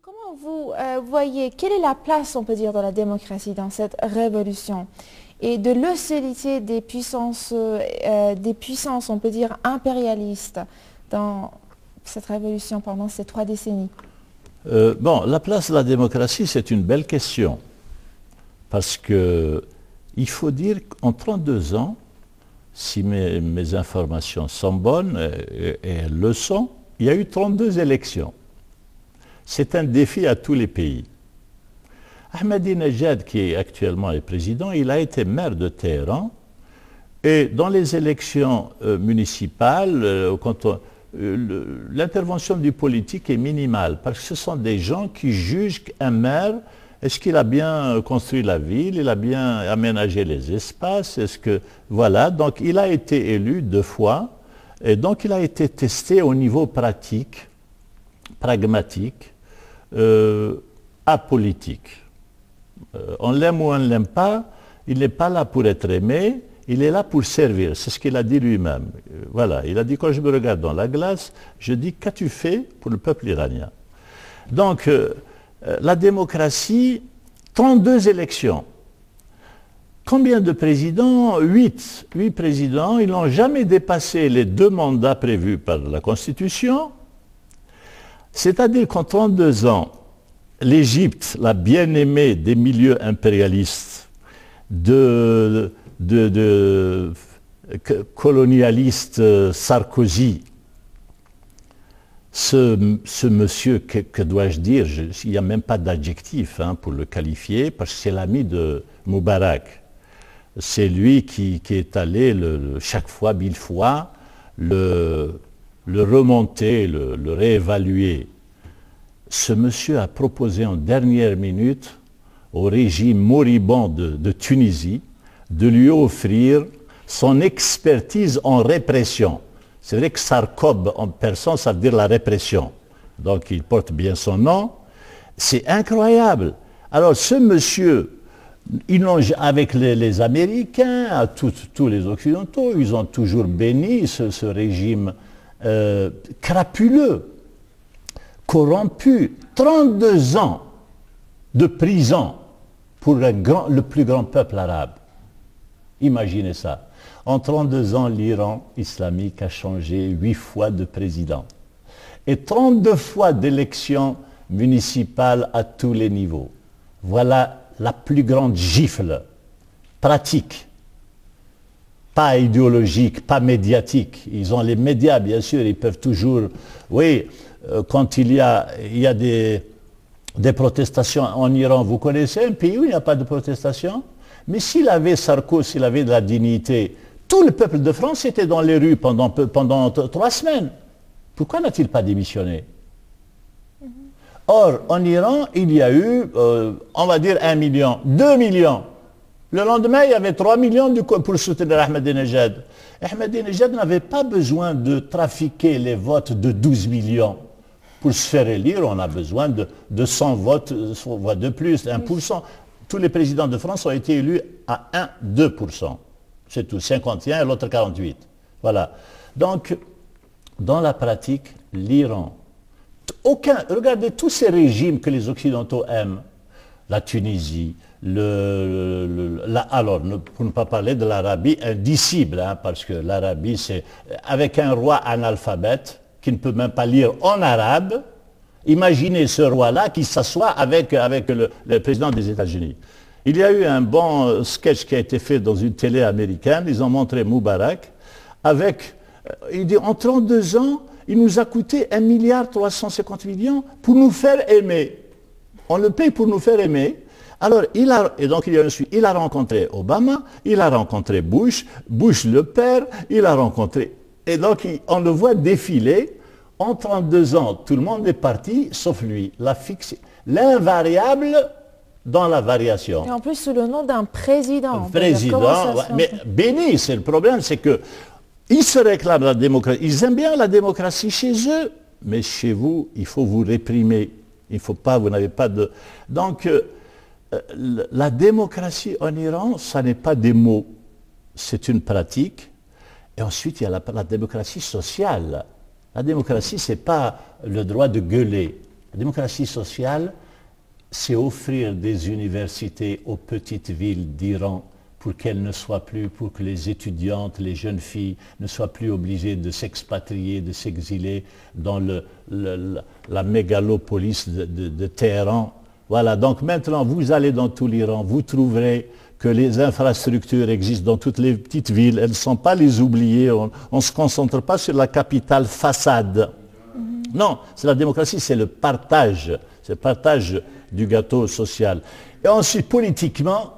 Comment vous voyez, quelle est la place, on peut dire, de la démocratie dans cette révolution et de l'hostilité des puissances, on peut dire, impérialistes dans cette révolution pendant ces 3 décennies? Bon, la place de la démocratie, c'est une belle question. Parce que il faut dire qu'en 32 ans, si mes informations sont bonnes, et elles le sont, il y a eu 32 élections. C'est un défi à tous les pays. Ahmadinejad, qui est actuellement le président, il a été maire de Téhéran. Et dans les élections municipales, l'intervention du politique est minimale, parce que ce sont des gens qui jugent qu'un maire, est-ce qu'il a bien construit la ville, il a bien aménagé les espaces, est-ce que... Voilà, donc il a été élu 2 fois, et donc il a été testé au niveau pratique, pragmatique, apolitique. On l'aime ou on ne l'aime pas, il n'est pas là pour être aimé, il est là pour servir, c'est ce qu'il a dit lui-même. Voilà, il a dit, quand je me regarde dans la glace, je dis, qu'as-tu fait pour le peuple iranien? Donc, la démocratie, 32 élections. Combien de présidents? 8. 8 présidents, ils n'ont jamais dépassé les 2 mandats prévus par la Constitution. C'est-à-dire qu'en 32 ans, l'Égypte, la bien-aimée des milieux impérialistes, colonialistes Sarkozy, ce monsieur, que dois-je dire, il n'y a même pas d'adjectif pour le qualifier, parce que c'est l'ami de Moubarak. C'est lui qui est allé chaque fois, 1000 fois, le remonter, le réévaluer. Ce monsieur a proposé en dernière minute au régime moribond de Tunisie de lui offrir son expertise en répression. C'est vrai que Sarkob en persan, ça veut dire la répression. Donc il porte bien son nom. C'est incroyable. Alors ce monsieur, avec les Américains, tous les Occidentaux, ils ont toujours béni ce régime crapuleux, corrompu. 32 ans de prison pour le plus grand peuple arabe. Imaginez ça. En 32 ans, l'Iran islamique a changé 8 fois de président. Et 32 fois d'élections municipales à tous les niveaux. Voilà la plus grande gifle pratique. Pas idéologique, pas médiatique. Ils ont les médias, bien sûr, ils peuvent toujours... Oui, quand il y a des protestations en Iran, vous connaissez un pays où il n'y a pas de protestation? Mais s'il avait Sarkozy, s'il avait de la dignité, tout le peuple de France était dans les rues pendant 3 semaines. Pourquoi n'a-t-il pas démissionné? Or, en Iran, il y a eu, on va dire 1 million, 2 millions. Le lendemain, il y avait 3 millions pour soutenir Ahmadinejad. Ahmadinejad n'avait pas besoin de trafiquer les votes de 12 millions. Pour se faire élire, on a besoin de 100 votes de plus, 1%. Tous les présidents de France ont été élus à 1-2%. C'est tout, 51 et l'autre 48. Voilà. Donc, dans la pratique, l'Iran, regardez tous ces régimes que les Occidentaux aiment, la Tunisie, alors, pour ne pas parler de l'Arabie indicible, parce que l'Arabie, c'est avec un roi analphabète qui ne peut même pas lire en arabe. Imaginez ce roi-là qui s'assoit avec le président des États-Unis. Il y a eu un bon sketch qui a été fait dans une télé américaine. Ils ont montré Moubarak il dit, en 32 ans, il nous a coûté 1,350 milliard pour nous faire aimer. On le paye pour nous faire aimer. Alors, il a rencontré Obama, il a rencontré Bush le père, il a rencontré... Et donc, on le voit défiler. En 32 ans, tout le monde est parti, sauf lui. L'invariable dans la variation. Et en plus, sous le nom d'un président. Président, mais béni, c'est le problème, c'est que ils se réclament la démocratie. Ils aiment bien la démocratie chez eux, mais chez vous, il faut vous réprimer. Il faut pas, vous n'avez pas de... Donc, la démocratie en Iran, ça n'est pas des mots, c'est une pratique. Et ensuite, il y a la démocratie sociale. La démocratie, ce n'est pas le droit de gueuler. La démocratie sociale, c'est offrir des universités aux petites villes d'Iran pour qu'elles ne soient plus, pour que les étudiantes, les jeunes filles ne soient plus obligées de s'expatrier, de s'exiler dans la mégalopolis de Téhéran. Voilà, donc maintenant vous allez dans tout l'Iran, vous trouverez que les infrastructures existent dans toutes les petites villes, elles ne sont pas les oubliées, on ne se concentre pas sur la capitale façade. Non, c'est la démocratie, c'est le partage du gâteau social. Et ensuite, politiquement,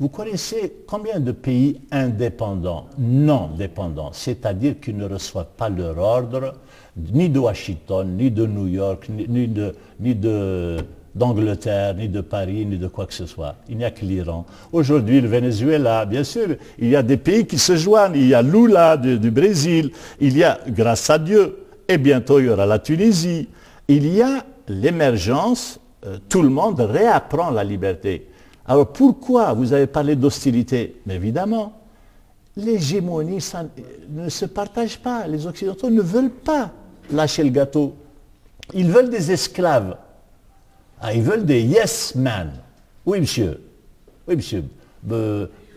vous connaissez combien de pays indépendants, non dépendants, c'est-à-dire qui ne reçoivent pas leur ordre, ni de Washington, ni de New York, ni d'Angleterre, ni de Paris, ni de quoi que ce soit. Il n'y a que l'Iran. Aujourd'hui, le Venezuela, bien sûr, il y a des pays qui se joignent. Il y a Lula du Brésil, il y a, grâce à Dieu, et bientôt il y aura la Tunisie. Il y a l'émergence, tout le monde réapprend la liberté. Alors pourquoi vous avez parlé d'hostilité? Mais évidemment, l'hégémonie ne se partage pas. Les Occidentaux ne veulent pas lâcher le gâteau. Ils veulent des esclaves. Ah, ils veulent des yes men. Oui, monsieur. Oui, monsieur.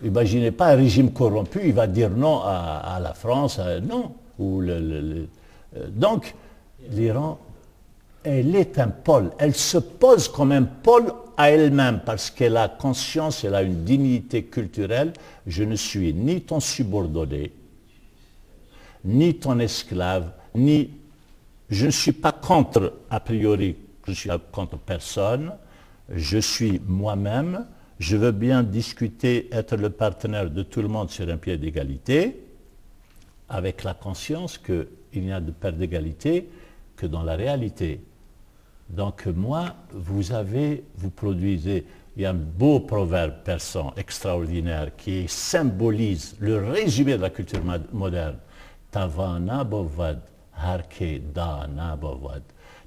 Imaginez pas un régime corrompu, il va dire non à la France, non. Donc, l'Iran, elle est un pôle. Elle se pose comme un pôle à elle-même parce qu'elle a conscience, elle a une dignité culturelle. Je ne suis ni ton subordonné, ni ton esclave, ni... Je ne suis pas contre, a priori, je suis contre personne. Je suis moi-même. Je veux bien discuter, être le partenaire de tout le monde sur un pied d'égalité, avec la conscience qu'il n'y a de paire d'égalité que dans la réalité. Donc moi, vous produisez, il y a un beau proverbe persan extraordinaire qui symbolise le résumé de la culture moderne. Tavana bovad, harke dana bovad.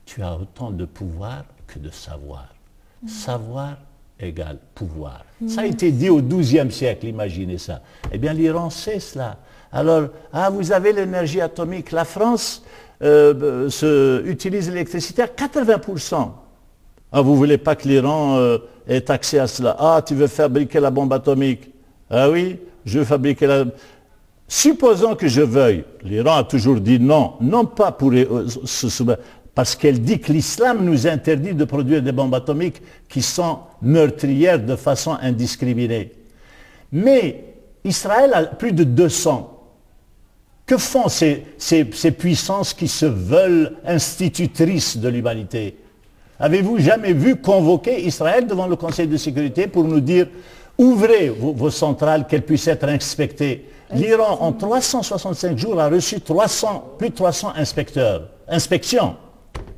Tu as autant de pouvoir que de savoir. Savoir égale pouvoir. Ça a été dit au XIIe siècle, imaginez ça. Eh bien, l'Iran sait cela. Alors, vous avez l'énergie atomique. La France utilise l'électricité à 80%. Vous ne voulez pas que l'Iran ait accès à cela. Tu veux fabriquer la bombe atomique. Ah oui, je veux fabriquer la... Supposons que je veuille. L'Iran a toujours dit non. Non pas pour se soumettre, parce qu'elle dit que l'islam nous interdit de produire des bombes atomiques qui sont meurtrières de façon indiscriminée. Mais Israël a plus de 200. Que font ces puissances qui se veulent institutrices de l'humanité? Avez-vous jamais vu convoquer Israël devant le Conseil de sécurité pour nous dire ouvrez vos centrales, qu'elles puissent être inspectées? L'Iran, en 365 jours, a reçu plus de 300 inspections.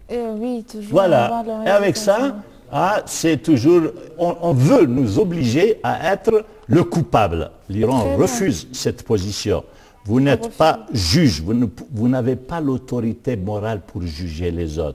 Oui, toujours. Voilà. Et avec ça, c'est toujours, on veut nous obliger à être le coupable. L'Iran refuse cette position. Vous n'êtes pas juge, vous n'avez pas l'autorité morale pour juger les autres.